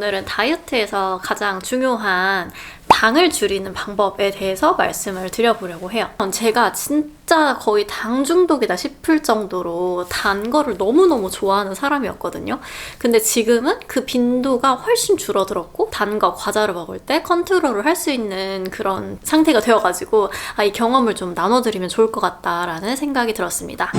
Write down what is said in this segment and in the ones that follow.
오늘은 다이어트에서 가장 중요한 당을 줄이는 방법에 대해서 말씀을 드려보려고 해요. 제가 진짜 거의 당 중독이다 싶을 정도로 단 거를 너무너무 좋아하는 사람이었거든요. 근데 지금은 그 빈도가 훨씬 줄어들었고 단 거, 과자를 먹을 때 컨트롤을 할 수 있는 그런 상태가 되어가지고 이 경험을 좀 나눠드리면 좋을 것 같다라는 생각이 들었습니다.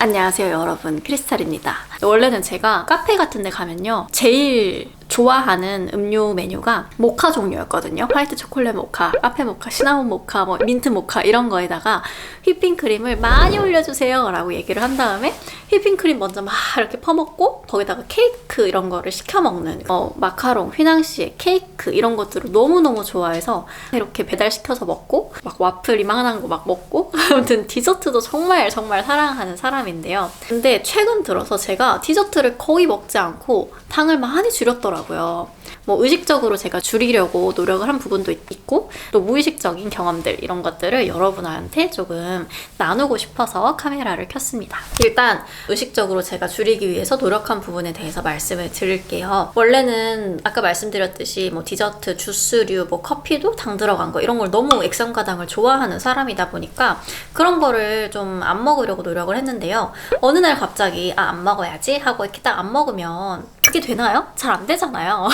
안녕하세요 여러분, 크리스탈입니다. 원래는 제가 카페 같은 데 가면요 제일 좋아하는 음료 메뉴가 모카 종류였거든요. 화이트 초콜릿 모카, 카페 모카, 시나몬 모카, 민트 모카 이런 거에다가 휘핑크림을 많이 올려주세요 라고 얘기를 한 다음에 휘핑크림 먼저 막 이렇게 퍼먹고 거기다가 케이크 이런 거를 시켜 먹는 마카롱, 휘낭시에, 케이크 이런 것들을 너무너무 좋아해서 이렇게 배달시켜서 먹고 막 와플 이만한 거 막 먹고 아무튼 디저트도 정말 사랑하는 사람인데요. 근데 최근 들어서 제가 디저트를 거의 먹지 않고 당을 많이 줄였더라고요. 의식적으로 제가 줄이려고 노력을 한 부분도 있고 또 무의식적인 경험들 이런 것들을 여러분한테 조금 나누고 싶어서 카메라를 켰습니다. 일단 의식적으로 제가 줄이기 위해서 노력한 부분에 대해서 말씀을 드릴게요. 원래는 아까 말씀드렸듯이 디저트, 주스류, 커피도 당 들어간 거 이런 걸 너무 액상과당을 좋아하는 사람이다 보니까 그런 거를 좀 안 먹으려고 노력을 했는데요. 어느 날 갑자기 안 먹어야지 하고 이렇게 딱 안 먹으면 그게 되나요? 잘 안 되잖아요.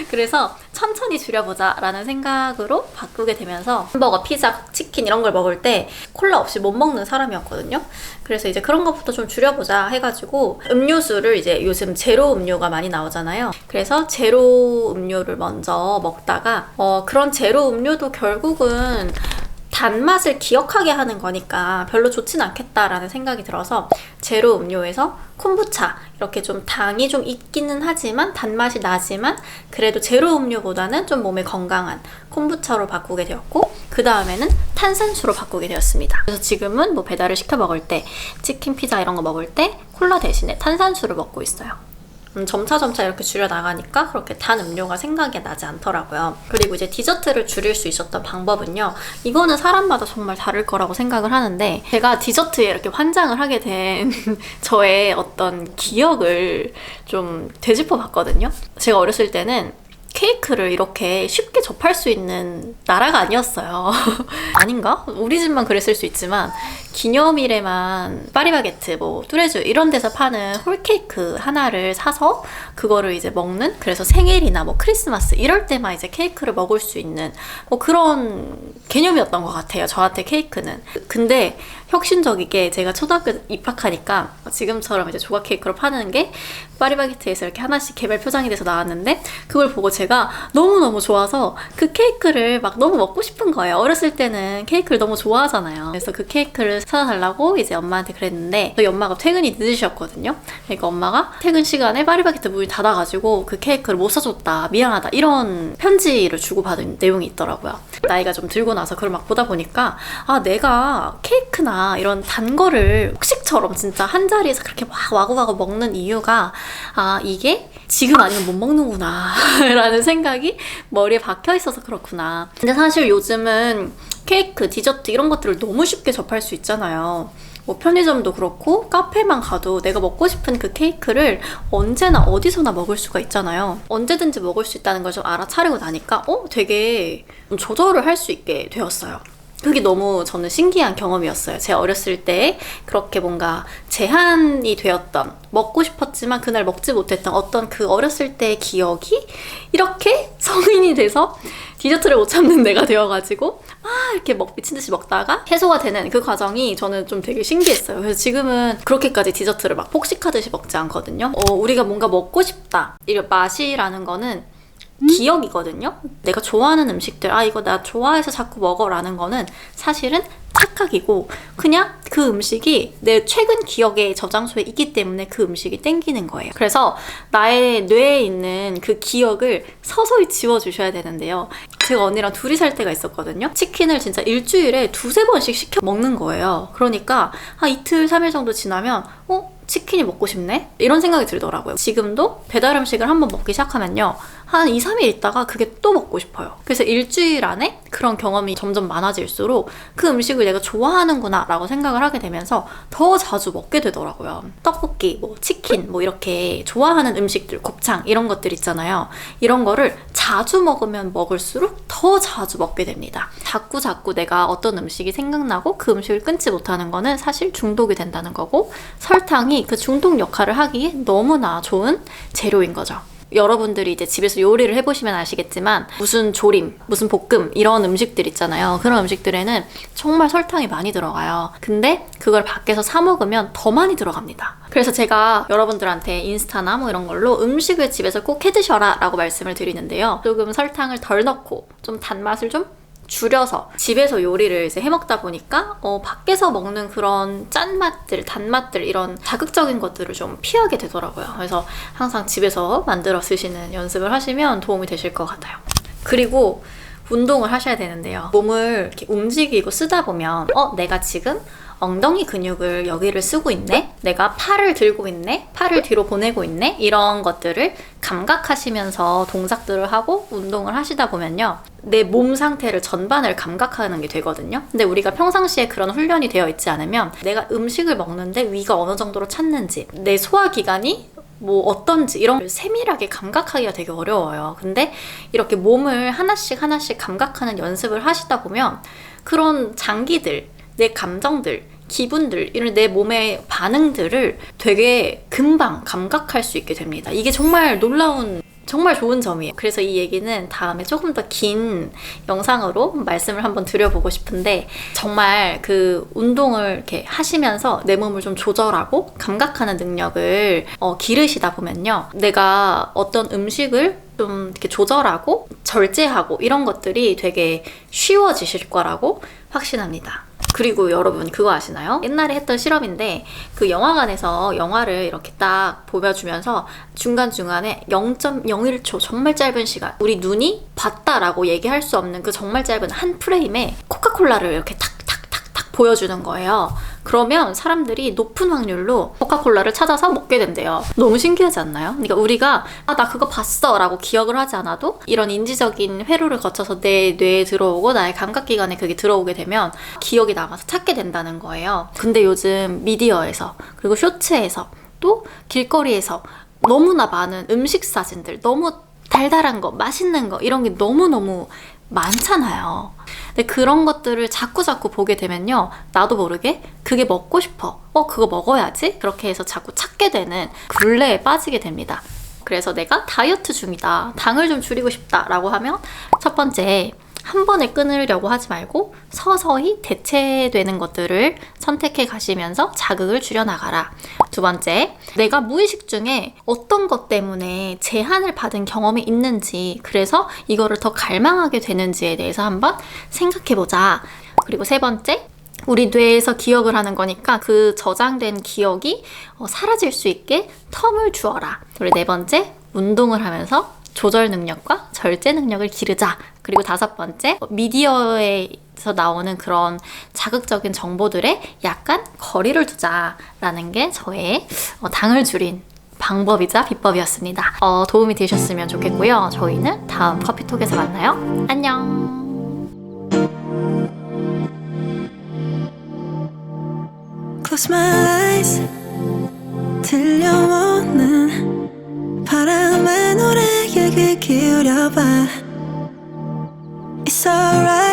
그래서 천천히 줄여보자 라는 생각으로 바꾸게 되면서 햄버거, 피자, 치킨 이런 걸 먹을 때 콜라 없이 못 먹는 사람이었거든요. 그래서 이제 그런 것부터 좀 줄여보자 해가지고 음료수를 이제 요즘 제로 음료가 많이 나오잖아요. 그래서 제로 음료를 먼저 먹다가 그런 제로 음료도 결국은 단맛을 기억하게 하는 거니까 별로 좋진 않겠다라는 생각이 들어서 제로 음료에서 콤부차 이렇게 좀 당이 좀 있기는 하지만 단맛이 나지만 그래도 제로 음료보다는 좀 몸에 건강한 콤부차로 바꾸게 되었고 그 다음에는 탄산수로 바꾸게 되었습니다. 그래서 지금은 배달을 시켜 먹을 때 치킨, 피자 이런 거 먹을 때 콜라 대신에 탄산수를 먹고 있어요. 점차 이렇게 줄여나가니까 그렇게 단 음료가 생각이 나지 않더라고요. 그리고 이제 디저트를 줄일 수 있었던 방법은요. 이거는 사람마다 정말 다를 거라고 생각을 하는데 제가 디저트에 이렇게 환장을 하게 된 저의 어떤 기억을 좀 되짚어 봤거든요. 제가 어렸을 때는 케이크를 이렇게 쉽게 접할 수 있는 나라가 아니었어요. 아닌가? 우리 집만 그랬을 수 있지만 기념일에만 파리바게트, 뚜레쥬 이런 데서 파는 홀케이크 하나를 사서 그거를 이제 먹는, 그래서 생일이나 크리스마스 이럴 때만 이제 케이크를 먹을 수 있는 그런 개념이었던 것 같아요. 저한테 케이크는. 근데 혁신적이게 제가 초등학교 입학하니까 지금처럼 이제 조각 케이크로 파는 게 파리바게트에서 이렇게 하나씩 개별 표장이 돼서 나왔는데 그걸 보고 제가 너무너무 좋아서 그 케이크를 막 너무 먹고 싶은 거예요. 어렸을 때는 케이크를 너무 좋아하잖아요. 그래서 그 케이크를 사다 달라고 이제 엄마한테 그랬는데 저희 엄마가 퇴근이 늦으셨거든요. 그러니까 엄마가 퇴근 시간에 파리바게트 문이 닫아가지고 그 케이크를 못 사줬다, 미안하다 이런 편지를 주고받은 내용이 있더라고요. 나이가 좀 들고 나서 그걸 막 보다 보니까 내가 케이크나 이런 단 거를 폭식처럼 진짜 한 자리에서 그렇게 막 와구와구 먹는 이유가 이게 지금 아니면 못 먹는구나 라는 생각이 머리에 박혀 있어서 그렇구나. 근데 사실 요즘은 케이크, 디저트 이런 것들을 너무 쉽게 접할 수 있잖아요. 편의점도 그렇고 카페만 가도 내가 먹고 싶은 그 케이크를 언제나 어디서나 먹을 수가 있잖아요. 언제든지 먹을 수 있다는 걸 좀 알아차리고 나니까 되게 조절을 할 수 있게 되었어요. 그게 너무 저는 신기한 경험이었어요. 제 어렸을 때 그렇게 뭔가 제한이 되었던, 먹고 싶었지만 그날 먹지 못했던 어떤 그 어렸을 때의 기억이 이렇게 성인이 돼서 디저트를 못 참는 내가 되어가지고 이렇게 미친 듯이 먹다가 해소가 되는 그 과정이 저는 좀 되게 신기했어요. 그래서 지금은 그렇게까지 디저트를 막 폭식하듯이 먹지 않거든요. 우리가 뭔가 먹고 싶다, 이런 맛이라는 거는 기억이거든요. 내가 좋아하는 음식들, 이거 나 좋아해서 자꾸 먹어라는 거는 사실은 착각이고 그냥 그 음식이 내 최근 기억의 저장소에 있기 때문에 그 음식이 땡기는 거예요. 그래서 나의 뇌에 있는 그 기억을 서서히 지워주셔야 되는데요. 제가 언니랑 둘이 살 때가 있었거든요. 치킨을 진짜 일주일에 2-3번씩 시켜 먹는 거예요. 그러니까 이틀, 3일 정도 지나면 치킨이 먹고 싶네? 이런 생각이 들더라고요. 지금도 배달 음식을 한번 먹기 시작하면요 한 2, 3일 있다가 그게 또 먹고 싶어요. 그래서 일주일 안에 그런 경험이 점점 많아질수록 그 음식을 내가 좋아하는구나 라고 생각을 하게 되면서 더 자주 먹게 되더라고요. 떡볶이, 뭐 치킨, 뭐 이렇게 좋아하는 음식들, 곱창 이런 것들 있잖아요. 이런 거를 자주 먹으면 먹을수록 더 자주 먹게 됩니다. 자꾸 내가 어떤 음식이 생각나고 그 음식을 끊지 못하는 거는 사실 중독이 된다는 거고, 설탕이 그 중독 역할을 하기에 너무나 좋은 재료인 거죠. 여러분들이 이제 집에서 요리를 해보시면 아시겠지만 무슨 조림, 무슨 볶음 이런 음식들 있잖아요. 그런 음식들에는 정말 설탕이 많이 들어가요. 근데 그걸 밖에서 사 먹으면 더 많이 들어갑니다. 그래서 제가 여러분들한테 인스타나 뭐 이런 걸로 음식을 집에서 꼭 해드셔라 라고 말씀을 드리는데요. 조금 설탕을 덜 넣고 좀 단맛을 좀 줄여서 집에서 요리를 이제 해먹다 보니까 밖에서 먹는 그런 짠맛들, 단맛들 이런 자극적인 것들을 좀 피하게 되더라고요. 그래서 항상 집에서 만들어 쓰시는 연습을 하시면 도움이 되실 것 같아요. 그리고 운동을 하셔야 되는데요. 몸을 이렇게 움직이고 쓰다 보면 내가 지금 엉덩이 근육을 여기를 쓰고 있네? 내가 팔을 들고 있네? 팔을 뒤로 보내고 있네? 이런 것들을 감각하시면서 동작들을 하고 운동을 하시다 보면요. 내 몸 상태를 전반을 감각하는 게 되거든요. 근데 우리가 평상시에 그런 훈련이 되어 있지 않으면 내가 음식을 먹는데 위가 어느 정도로 찼는지, 내 소화기관이 뭐 어떤지 이런 걸 세밀하게 감각하기가 되게 어려워요. 근데 이렇게 몸을 하나씩 감각하는 연습을 하시다 보면 그런 장기들, 내 감정들, 기분들, 이런 내 몸의 반응들을 되게 금방 감각할 수 있게 됩니다. 이게 정말 놀라운, 정말 좋은 점이에요. 그래서 이 얘기는 다음에 조금 더 긴 영상으로 말씀을 한번 드려보고 싶은데, 정말 그 운동을 이렇게 하시면서 내 몸을 좀 조절하고 감각하는 능력을 기르시다 보면요. 내가 어떤 음식을 좀 이렇게 조절하고 절제하고 이런 것들이 되게 쉬워지실 거라고 확신합니다. 그리고 여러분 그거 아시나요? 옛날에 했던 실험인데 그 영화관에서 영화를 이렇게 딱 보여주면서 중간중간에 0.01초 정말 짧은 시간, 우리 눈이 봤다라고 얘기할 수 없는 그 정말 짧은 한 프레임에 코카콜라를 이렇게 탁탁탁탁 보여주는 거예요. 그러면 사람들이 높은 확률로 코카콜라를 찾아서 먹게 된대요. 너무 신기하지 않나요? 그러니까 우리가 나 그거 봤어 라고 기억을 하지 않아도 이런 인지적인 회로를 거쳐서 내 뇌에 들어오고 나의 감각기관에 그게 들어오게 되면 기억이 남아서 찾게 된다는 거예요. 근데 요즘 미디어에서, 그리고 쇼츠에서, 또 길거리에서 너무나 많은 음식 사진들, 너무 달달한 거, 맛있는 거 이런 게 너무너무 많잖아요. 근데 그런 것들을 자꾸 보게 되면요, 나도 모르게 그게 먹고 싶어, 그거 먹어야지, 그렇게 해서 자꾸 찾게 되는 굴레에 빠지게 됩니다. 그래서 내가 다이어트 중이다, 당을 좀 줄이고 싶다 라고 하면 첫 번째, 한 번에 끊으려고 하지 말고 서서히 대체되는 것들을 선택해 가시면서 자극을 줄여나가라. 두 번째, 내가 무의식 중에 어떤 것 때문에 제한을 받은 경험이 있는지, 그래서 이거를 더 갈망하게 되는지에 대해서 한번 생각해보자. 그리고 세 번째, 우리 뇌에서 기억을 하는 거니까 그 저장된 기억이 사라질 수 있게 텀을 주어라. 그리고 네 번째, 운동을 하면서 조절 능력과 절제 능력을 기르자. 그리고 다섯 번째, 미디어에서 나오는 그런 자극적인 정보들에 약간 거리를 두자라는 게 저의 당을 줄인 방법이자 비법이었습니다. 도움이 되셨으면 좋겠고요. 저희는 다음 커피톡에서 만나요. 안녕. Close my eyes, 들려오는 바람의 노래에 귀 기울여봐. It's alright.